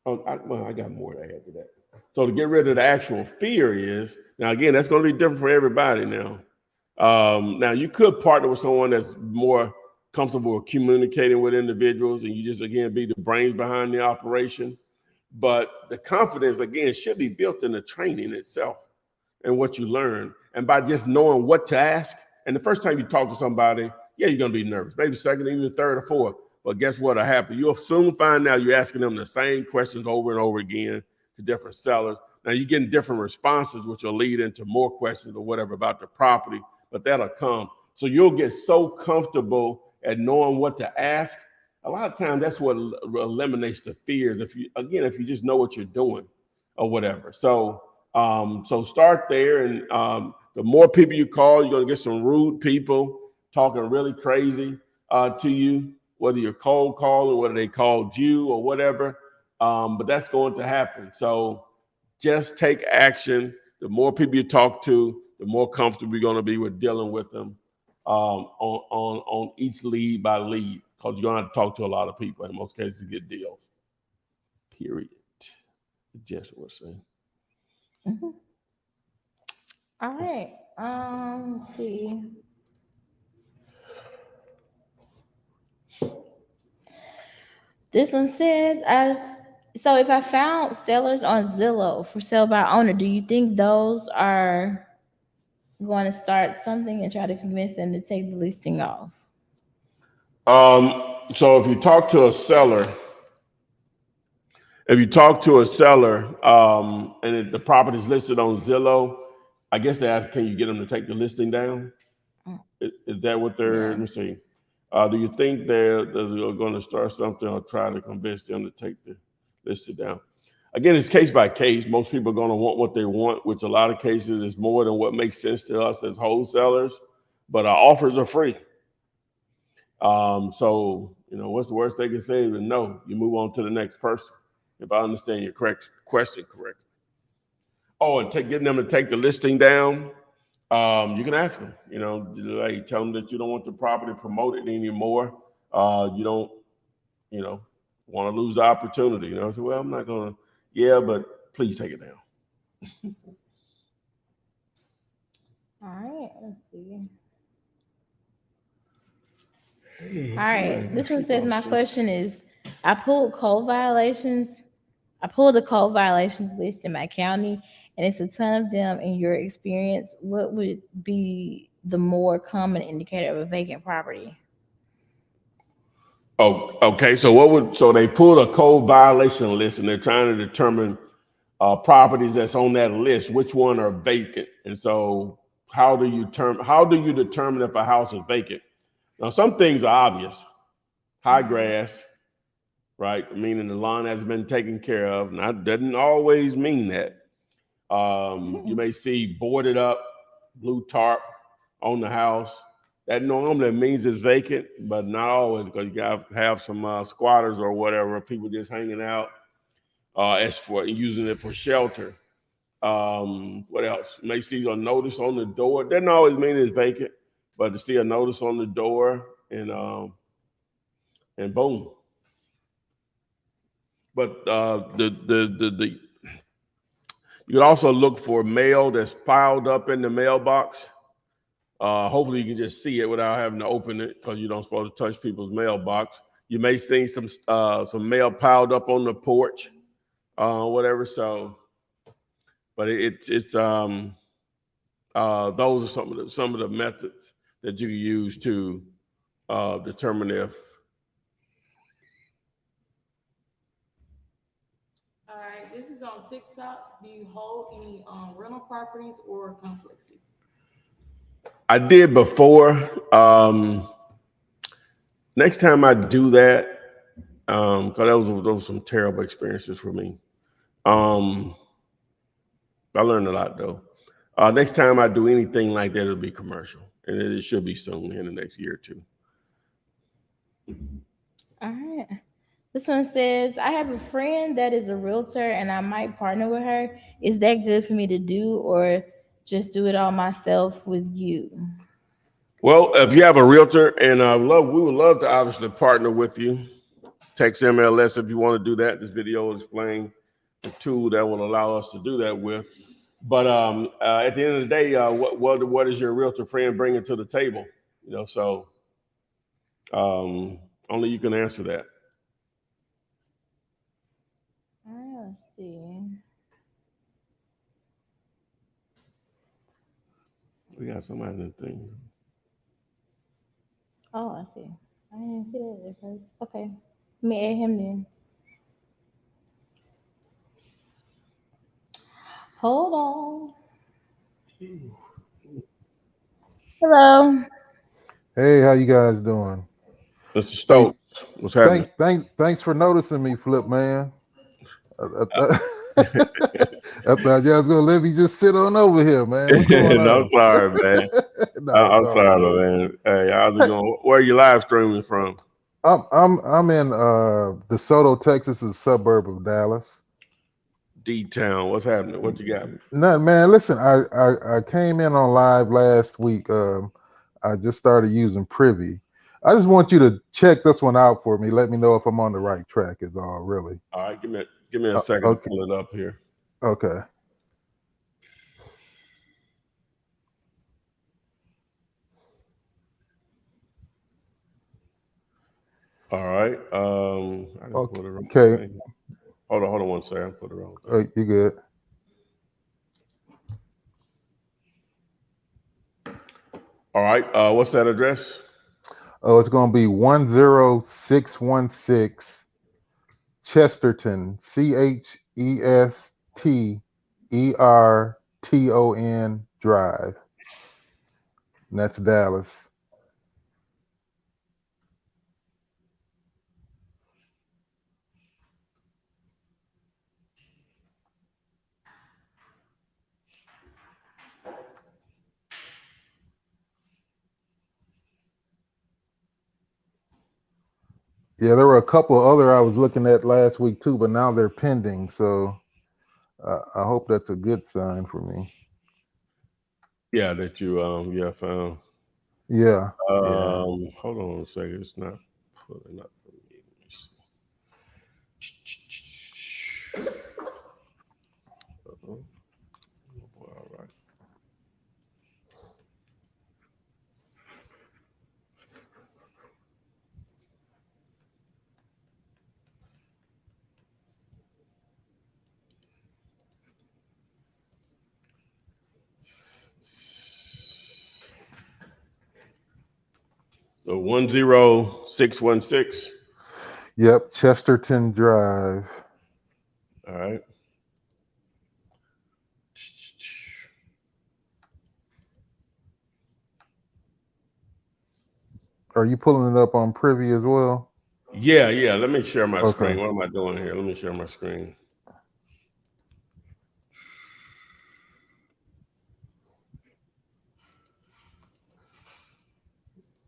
Okay. I got more to add to that. So to get rid of the actual fear is, now again, that's going to be different for everybody now. Now you could partner with someone that's more comfortable with communicating with individuals, and you just, again, be the brains behind the operation. But the confidence, again, should be built in the training itself and what you learn. And by just knowing what to ask. And the first time you talk to somebody, yeah, you're going to be nervous. Maybe second, even third or fourth. But guess what will happen? You'll soon find out you're asking them the same questions over and over again to different sellers. Now you're getting different responses, which will lead into more questions or whatever about the property, but that'll come. So you'll get so comfortable at knowing what to ask. A lot of times that's what eliminates the fears. If you just know what you're doing or whatever. So start there, and the more people you call, you're gonna get some rude people talking really crazy to you, whether you're cold calling, whether they called you or whatever. But that's going to happen. So just take action. The more people you talk to, the more comfortable you're going to be with dealing with them on each lead by lead, because you're going to have to talk to a lot of people in most cases to get deals. Period. Just was saying. Mm-hmm. All right. Let's see. This one says, so if I found sellers on Zillow for sale by owner, do you think those are going to start something and try to convince them to take the listing off? So if you talk to a seller, and the property is listed on Zillow, I guess they ask, can you get them to take the listing down? Is that what they're, let me see. Do you think they're going to start something or try to convince them to take the listing down? Again, it's case by case. Most people are going to want what they want, which a lot of cases is more than what makes sense to us as wholesalers. But our offers are free. So, what's the worst they can say is no, you move on to the next person, if I understand your question correctly. Oh, and getting them to take the listing down, you can ask them, like, tell them that you don't want the property promoted anymore. You don't, want to lose the opportunity. So, well, I'm not going to, but please take it down. All right, let's see. All right, this one says, my question is, I pulled the code violations list in my county, and it's a ton of them. In your experience, what would be the more common indicator of a vacant property? Oh, okay. So they pulled a code violation list, and they're trying to determine properties that's on that list, which one are vacant. And so how do you determine if a house is vacant? Now, some things are obvious. High grass, right? Meaning the lawn has been taken care of. Now, that doesn't always mean that. You may see boarded up blue tarp on the house. That normally means it's vacant, but not always, because you got to have some squatters or whatever, people just hanging out as for using it for shelter. What else? You may see a notice on the door. Doesn't always mean it's vacant, but to see a notice on the door and boom. But you can also look for mail that's piled up in the mailbox. Hopefully you can just see it without having to open it, because you don't supposed to touch people's mailbox. You may see some mail piled up on the porch, whatever. So, but it's those are some of the methods that you can use to determine if. All right, this is on TikTok. Do you hold any rental properties or complexes? I did before. Next time I do that, because those were some terrible experiences for me. I learned a lot though. Next time I do anything like that, it'll be commercial, and it should be soon in the next year or two. All right. This one says, I have a friend that is a realtor and I might partner with her. Is that good for me to do, or just do it all myself with you? Well, if you have a realtor, and we would love to obviously partner with you. Text MLS if you want to do that. This video will explain the tool that will allow us to do that with. But at the end of the day, what is your realtor friend bringing to the table? So only you can answer that. All right, let's see. We got somebody in the thing. Oh, I see. I didn't see that at first. Okay. Let me add him then. Hold on. Hello. Hey, how you guys doing? Mr. Hey, Stokes, what's happening? thanks for noticing me, Flip man. I, thought I thought y'all was gonna let me just sit on over here, man. What's going No, I'm on? sorry, man. No, it's I'm all sorry, good. man. Hey, how's it Hey, going? Where are you live streaming from? I'm in DeSoto, Texas, a suburb of Dallas. D-Town. What's happening? What you got? No, man, listen, I came in on live last week. I just started using Privy. I just want you to check this one out for me. Let me know if I'm on the right track. Is all really. All right, give me a second to Okay. pull it up here. Okay. All right. I just put the wrong Okay. thing. Hold on one second. I put the wrong thing. You good? All right. What's that address? Oh, it's going to be 10616 Chesterton, Chesterton Drive. And that's Dallas. Yeah, there were a couple of other I was looking at last week too, but now they're pending. So I hope that's a good sign for me. Yeah, that you found. Yeah. Yeah. Hold on a second. It's not pulling up for me. Let me see. Uh-oh. All right. So 10616. Yep. Chesterton Drive. All right. Are you pulling it up on Privy as well? Yeah. Let me share my Okay. screen. What am I doing here? Let me share my screen.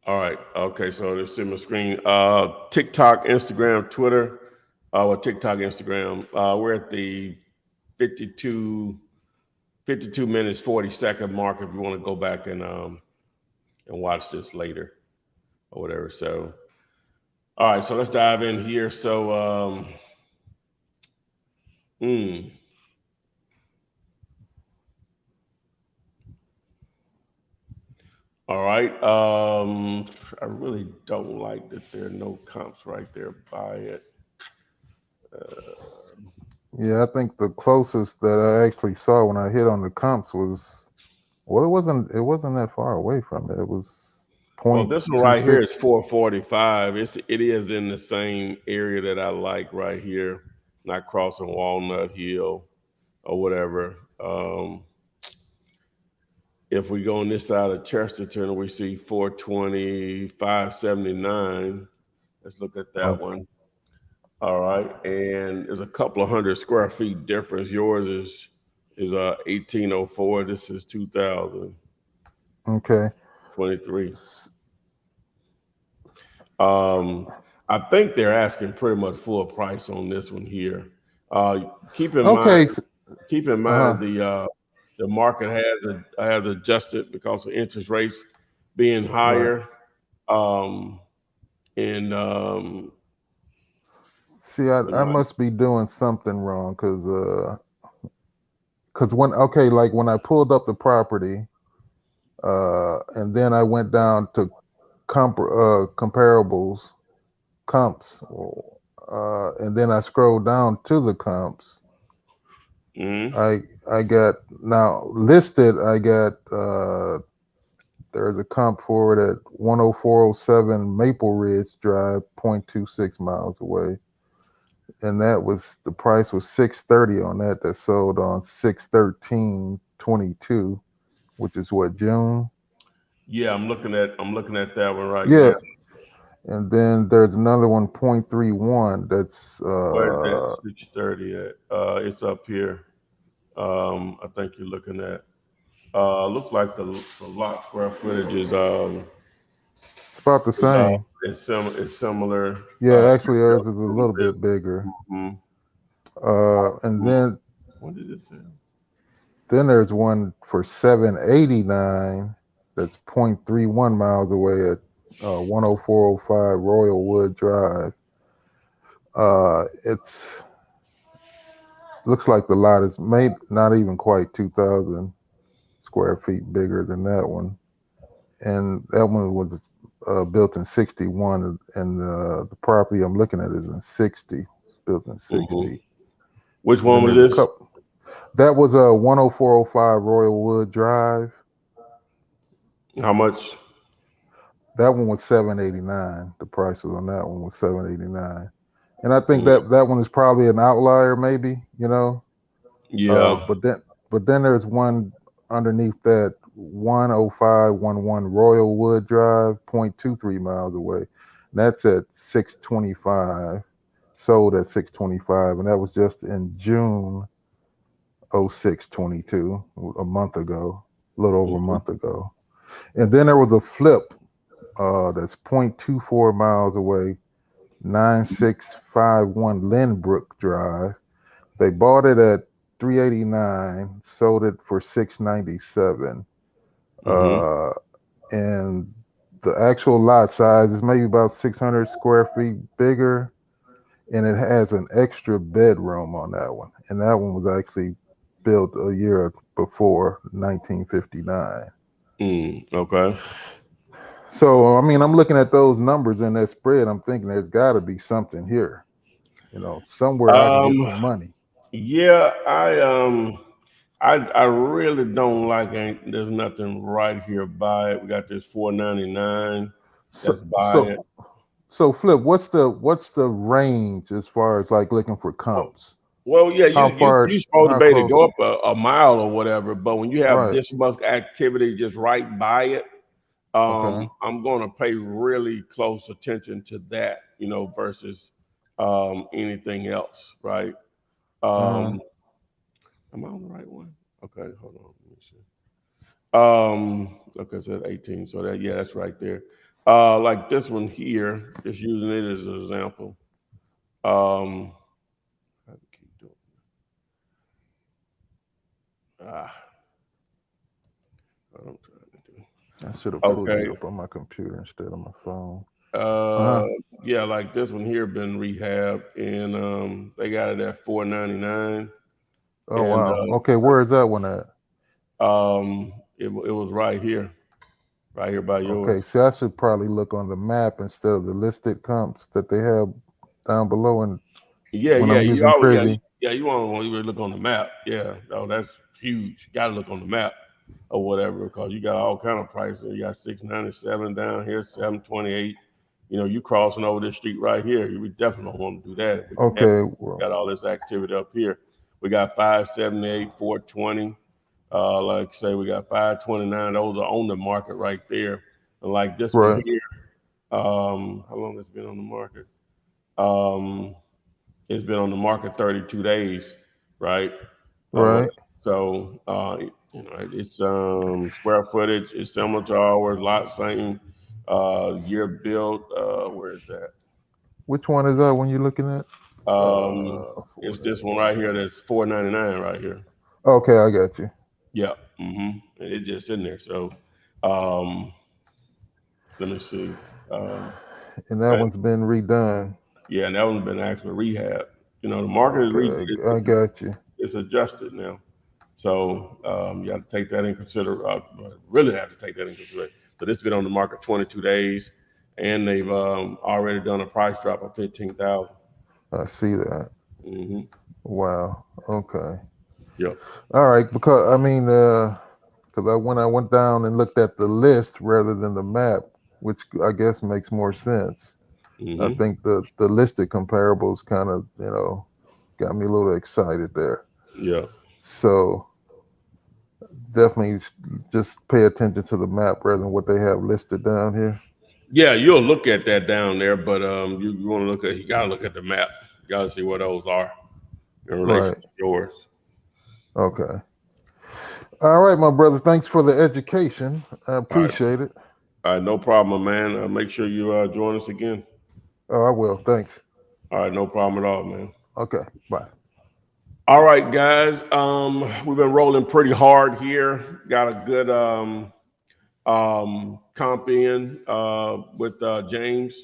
All right. Okay. So this is my screen. TikTok, Instagram, Twitter. TikTok, Instagram. We're at the 52 minutes 40-second mark. If you want to go back and watch this later or whatever. So, all right. So let's dive in here. So, all right. I really don't like that there are no comps right there by it. Yeah, I think the closest that I actually saw when I hit on the comps was, well, it wasn't that far away from it. It was Well, this one right here is 0.26. 445. It is in the same area that I like right here, not crossing Walnut Hill or whatever. If we go on this side of Chesterton, we see 420, 579. Let's look at that one. All right, and there's a couple of hundred square feet difference. Yours is 1804. This is Okay. 2023. I think they're asking pretty much full price on this one here. Keep in mind, Okay. the market has adjusted because of interest rates being Right. higher. Um, and See, I must be doing something wrong because like when I pulled up the property, and then I went down to comparables, comps, and then I scrolled down to the comps. mhm. I got now listed. I got there's a comp for it at 10407 Maple Ridge Drive, 0.26 miles away. and that was the price was 630 on that. That sold on 6/13/22, which is what, June. Yeah, I'm looking at that one right now. Yeah, and then there's another one, 0.31. That's Where's that 630 at? It's up here. I think you're looking at. Looks like the lot square footage it's about the is same. it's similar. Yeah, actually, A ours is a little bit. bit bigger. Mhm. And Mhm. then When did it sell? there's one for 789. That's 0.31 miles away at 10405 Royal Wood Drive. It's looks like the lot is maybe not even quite 2,000 square feet bigger than that one, and that one was built in 61, and the property I'm looking at is in 60. It's built in Hmm. 60. Which And one then was there's a this? couple. That was a 10405 Royal Wood Drive. How much? That one was 789. The prices on that one was 789. And I think Mm, that one is probably an outlier, maybe, you know. Uh, yeah. but then but then there's one underneath that, 10511 Royal Wood Drive, 0.23 miles away. And that's at 625. Sold at 625, and that was just in June 06/22, a month ago, a little over a Hmm. month ago. And then there was a flip that's 0.24 miles away, 9651 Lynbrook Drive. They bought it at 389, sold it for 697. Hmm. Uh, and the actual lot size is maybe about 600 square feet bigger, and it has an extra bedroom on that one. And that one was actually built a year before, 1959. Okay. So, I mean, I'm looking at those numbers in that spread. I'm thinking there's got to be something here, somewhere I can get Um. some money. Yeah. I really don't like. Ain't there's nothing right here by it. We got this 499. So, That's by it. so, so, Flip, what's the range as far as like looking for Well, comps? well, yeah, How you far, supposed to how be able to close? go up a mile or whatever, but when you have Right. this much activity just right by it, Okay. I'm going to pay really close attention to that, versus anything else, right? Uh, Um, am I on the right one? Okay, hold on. Let me see. Okay, so 18. So that, yeah, that's right there. Like this one here, just using it as an example. Um, I have to keep doing. Ah, what I'm trying to do. I should have pulled Okay. you up on my computer instead of my phone. Uh, Uh, yeah, like this one here been rehabbed, and they got it at 499, oh and wow. Okay, where is that one at? it was right here by yours. Okay, see, I should probably look on the map instead of the listed comps that they have down below, and Yeah, when yeah, I'm you using always, Privy. you want to really look on the map. Yeah, oh, that's huge. You got to look on the map or whatever because you got all kind of prices. You got 697 down here, 728. You crossing over this street right here. You definitely don't want to do that. But you have Okay, well, got all this activity up here. We got 578, 420. Like I say, we got 529. Those are on the market right there. And like this one right, here, how long has it been on the market? Um, it's been on the market 32 days, right? What? right. So, it's square footage is similar to ours, lot same, year built. Where is that? Which one is that one you're looking at? It's this one 499. right here. That's 499 right here. Okay, I got you. Yeah. It's just in there. So, um, let me see. Um, And that that, one's been redone. yeah, and that one's been actually rehab. The market is Okay, I got you. it's adjusted now. So you have to take that in consider. Really have to take that in consideration. So this has been on the market 22 days, and they've already done a price drop of 15,000. I see that. Mm-hmm. Wow. Okay. Yep. All right. Because because when I went down and looked at the list rather than the map, which I guess makes more sense. I think the listed comparables kind of, you know, got me a little excited there. Yeah. So definitely just pay attention to the map rather than what they have listed down here. Yeah, you'll look at that down there, but you want to look at, you gotta look at the map. You gotta see what those are in relation to yours. Okay. All right, my brother. Thanks for the education. I appreciate it. All right, no problem, man. Make sure you join us again. Oh, I will. Thanks. All right, no problem at all, man. Okay. Bye. All right, guys. We've been rolling pretty hard here. Got a good comp in with James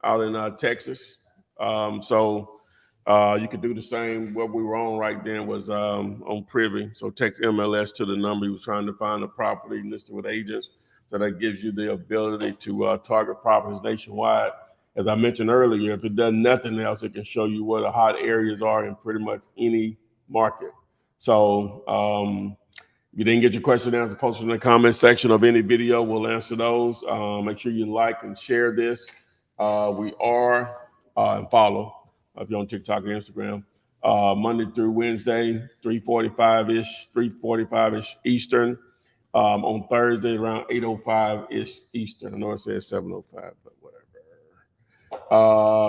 out in Texas. So you could do the same. What we were on right then was on Privy. So text MLS to the number. He was trying to find a property listed with agents. So that gives you the ability to target properties nationwide. As I mentioned earlier, if it does nothing else, it can show you where the hot areas are in pretty much any market. So if you didn't get your question answered, post it in the comment section of any video. We'll answer those. Make sure you like and share this. We are and follow if you're on TikTok and Instagram. Monday through Wednesday, 3:45-ish Eastern. On Thursday around 8:05-ish Eastern. I know it says 7:05, but whatever.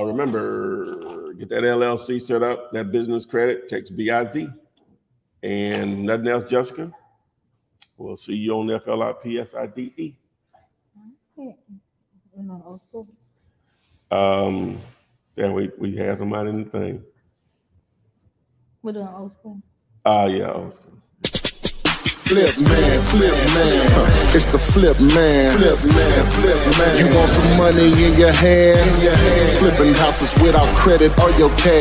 Remember, get that LLC set up, that business credit, text BIZ. And nothing else, Jessica? We'll see you on FLIPSIDE. Yeah, we had somebody in the thing. We're doing old school. Yeah, old school. Flip man, it's the flip man. You want some money in your hand? Flipping houses without credit or your cash.